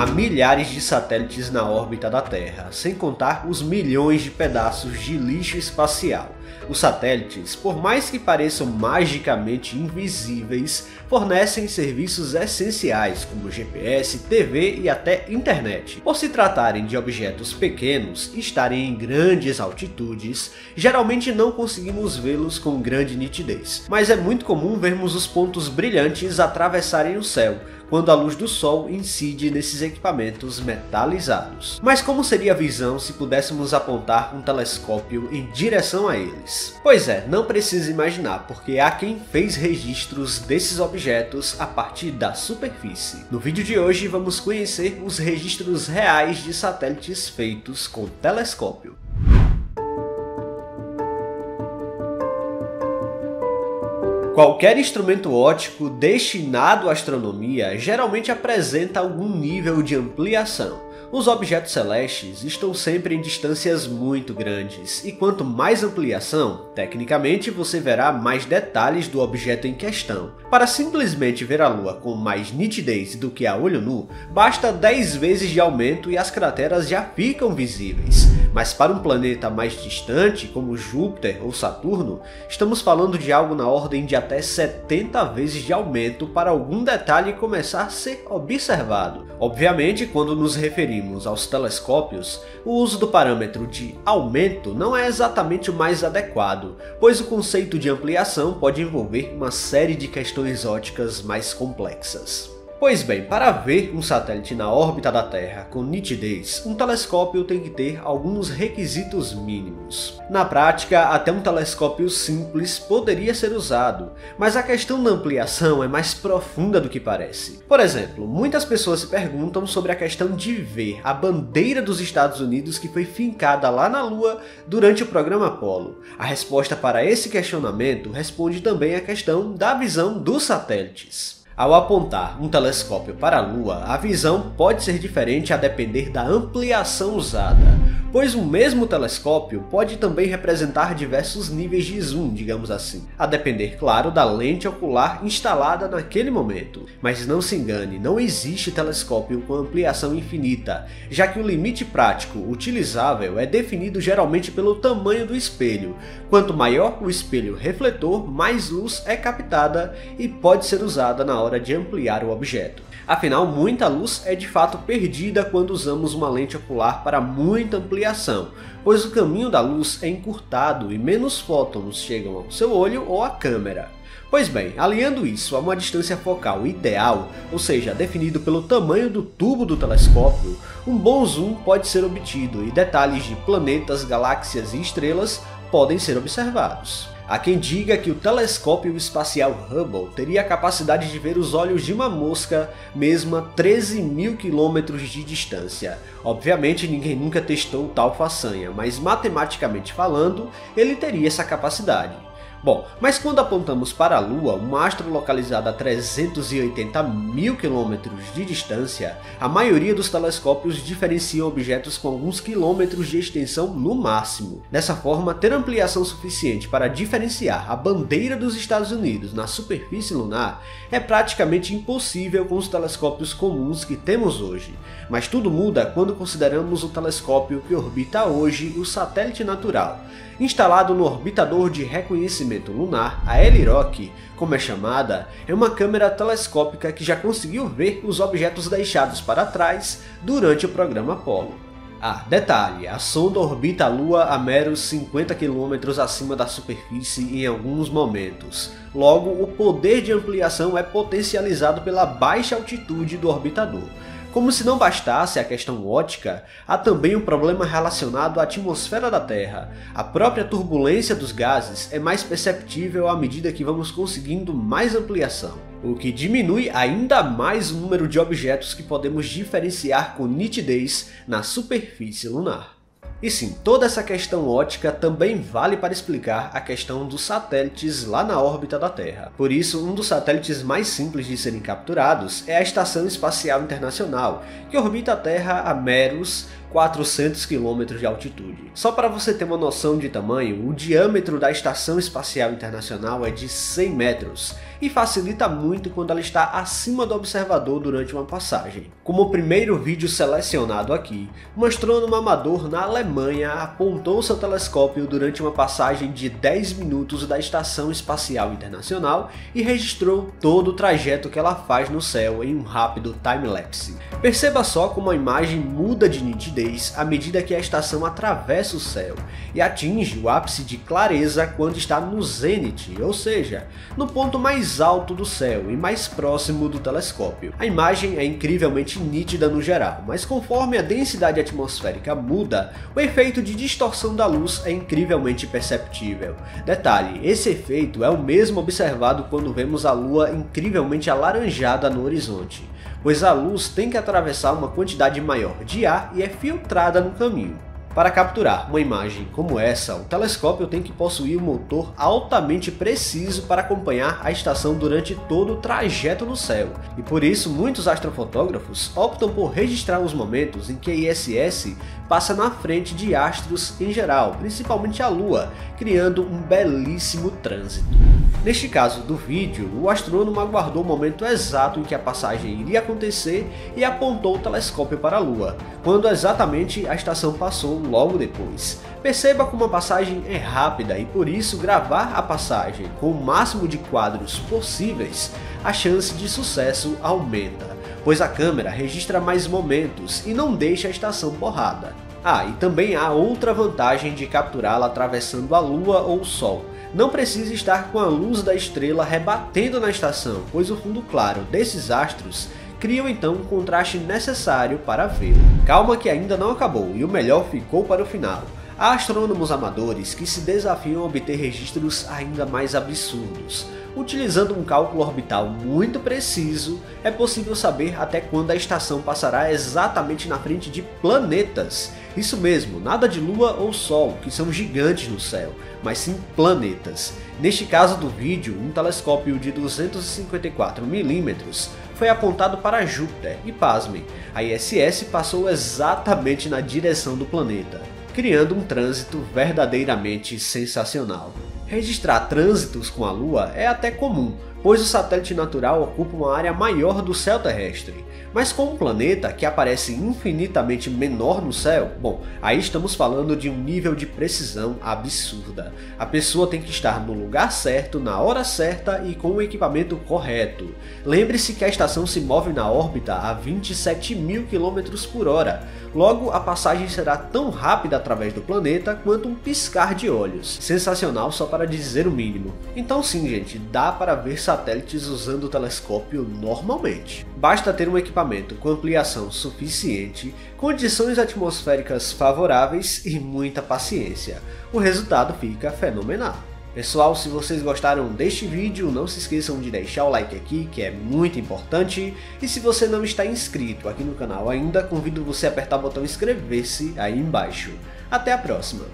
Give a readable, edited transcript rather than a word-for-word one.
há milhares de satélites na órbita da Terra, sem contar os milhões de pedaços de lixo espacial. Os satélites, por mais que pareçam magicamente invisíveis, fornecem serviços essenciais como GPS, TV e até internet. Por se tratarem de objetos pequenos e estarem em grandes altitudes, geralmente não conseguimos vê-los com grande nitidez, mas é muito comum vermos os pontos brilhantes atravessarem o céu, quando a luz do sol incide nesses equipamentos metalizados. Mas como seria a visão se pudéssemos apontar um telescópio em direção a eles? Pois é, não precisa imaginar, porque há quem fez registros desses objetos a partir da superfície. No vídeo de hoje vamos conhecer os registros reais de satélites feitos com telescópio. Qualquer instrumento óptico destinado à astronomia geralmente apresenta algum nível de ampliação. Os objetos celestes estão sempre em distâncias muito grandes, e quanto mais ampliação, tecnicamente você verá mais detalhes do objeto em questão. Para simplesmente ver a Lua com mais nitidez do que a olho nu, basta 10 vezes de aumento e as crateras já ficam visíveis. Mas para um planeta mais distante, como Júpiter ou Saturno, estamos falando de algo na ordem de até 70 vezes de aumento para algum detalhe começar a ser observado. Obviamente, quando nos referimos aos telescópios, o uso do parâmetro de aumento não é exatamente o mais adequado, pois o conceito de ampliação pode envolver uma série de questões ópticas mais complexas. Pois bem, para ver um satélite na órbita da Terra com nitidez, um telescópio tem que ter alguns requisitos mínimos. Na prática, até um telescópio simples poderia ser usado, mas a questão da ampliação é mais profunda do que parece. Por exemplo, muitas pessoas se perguntam sobre a questão de ver a bandeira dos Estados Unidos que foi fincada lá na Lua durante o programa Apollo. A resposta para esse questionamento responde também à questão da visão dos satélites. Ao apontar um telescópio para a Lua, a visão pode ser diferente a depender da ampliação usada, pois o mesmo telescópio pode também representar diversos níveis de zoom, digamos assim, a depender, claro, da lente ocular instalada naquele momento. Mas não se engane, não existe telescópio com ampliação infinita, já que o limite prático utilizável é definido geralmente pelo tamanho do espelho. Quanto maior o espelho refletor, mais luz é captada e pode ser usada na hora de ampliar o objeto. Afinal, muita luz é de fato perdida quando usamos uma lente ocular para muita ampliação, pois o caminho da luz é encurtado e menos fótons chegam ao seu olho ou à câmera. Pois bem, aliando isso a uma distância focal ideal, ou seja, definido pelo tamanho do tubo do telescópio, um bom zoom pode ser obtido e detalhes de planetas, galáxias e estrelas podem ser observados. Há quem diga que o telescópio espacial Hubble teria a capacidade de ver os olhos de uma mosca mesmo a 13.000 km de distância. Obviamente ninguém nunca testou tal façanha, mas matematicamente falando, ele teria essa capacidade. Bom, mas quando apontamos para a Lua, um astro localizado a 380.000 km de distância, a maioria dos telescópios diferenciam objetos com alguns quilômetros de extensão no máximo. Dessa forma, ter ampliação suficiente para diferenciar a bandeira dos Estados Unidos na superfície lunar é praticamente impossível com os telescópios comuns que temos hoje. Mas tudo muda quando consideramos o telescópio que orbita hoje o satélite natural. Instalado no orbitador de reconhecimento lunar, a LROC, como é chamada, é uma câmera telescópica que já conseguiu ver os objetos deixados para trás durante o programa Apollo. Ah, detalhe, a sonda orbita a Lua a meros 50 km acima da superfície em alguns momentos. Logo, o poder de ampliação é potencializado pela baixa altitude do orbitador. Como se não bastasse a questão óptica, há também um problema relacionado à atmosfera da Terra. A própria turbulência dos gases é mais perceptível à medida que vamos conseguindo mais ampliação, o que diminui ainda mais o número de objetos que podemos diferenciar com nitidez na superfície lunar. E sim, toda essa questão óptica também vale para explicar a questão dos satélites lá na órbita da Terra. Por isso, um dos satélites mais simples de serem capturados é a Estação Espacial Internacional, que orbita a Terra a meros 400 km de altitude. Só para você ter uma noção de tamanho, o diâmetro da Estação Espacial Internacional é de 100 metros e facilita muito quando ela está acima do observador durante uma passagem. Como o primeiro vídeo selecionado aqui, um astrônomo amador na Alemanha apontou seu telescópio durante uma passagem de 10 minutos da Estação Espacial Internacional e registrou todo o trajeto que ela faz no céu em um rápido time-lapse. Perceba só como a imagem muda de nitidez à medida que a estação atravessa o céu e atinge o ápice de clareza quando está no zênite, ou seja, no ponto mais alto do céu e mais próximo do telescópio. A imagem é incrivelmente nítida no geral, mas conforme a densidade atmosférica muda, o efeito de distorção da luz é incrivelmente perceptível. Detalhe, esse efeito é o mesmo observado quando vemos a Lua incrivelmente alaranjada no horizonte, pois a luz tem que atravessar uma quantidade maior de ar e é filtrada no caminho. Para capturar uma imagem como essa, o telescópio tem que possuir um motor altamente preciso para acompanhar a estação durante todo o trajeto no céu, e por isso muitos astrofotógrafos optam por registrar os momentos em que a ISS passa na frente de astros em geral, principalmente a Lua, criando um belíssimo trânsito. Neste caso do vídeo, o astrônomo aguardou o momento exato em que a passagem iria acontecer e apontou o telescópio para a Lua, quando exatamente a estação passou logo depois. Perceba como a passagem é rápida e por isso gravar a passagem com o máximo de quadros possíveis, a chance de sucesso aumenta, pois a câmera registra mais momentos e não deixa a estação borrada. E também há outra vantagem de capturá-la atravessando a Lua ou o Sol. Não precisa estar com a luz da estrela rebatendo na estação, pois o fundo claro desses astros criam então um contraste necessário para vê-lo. Calma que ainda não acabou e o melhor ficou para o final. Há astrônomos amadores que se desafiam a obter registros ainda mais absurdos. Utilizando um cálculo orbital muito preciso, é possível saber até quando a estação passará exatamente na frente de planetas. Isso mesmo, nada de Lua ou Sol, que são gigantes no céu, mas sim planetas. Neste caso do vídeo, um telescópio de 254 mm foi apontado para Júpiter e pasmem, a ISS passou exatamente na direção do planeta, criando um trânsito verdadeiramente sensacional. Registrar trânsitos com a Lua é até comum, pois o satélite natural ocupa uma área maior do céu terrestre. Mas com um planeta que aparece infinitamente menor no céu, aí estamos falando de um nível de precisão absurda. A pessoa tem que estar no lugar certo, na hora certa e com o equipamento correto. Lembre-se que a estação se move na órbita a 27.000 km/h. Logo, a passagem será tão rápida através do planeta quanto um piscar de olhos. Sensacional só para dizer o mínimo. Então sim, gente, dá para ver satélites usando o telescópio normalmente. Basta ter um equipamento com ampliação suficiente, condições atmosféricas favoráveis e muita paciência. O resultado fica fenomenal. Pessoal, se vocês gostaram deste vídeo, não se esqueçam de deixar o like aqui, que é muito importante. E se você não está inscrito aqui no canal ainda, convido você a apertar o botão inscrever-se aí embaixo. Até a próxima!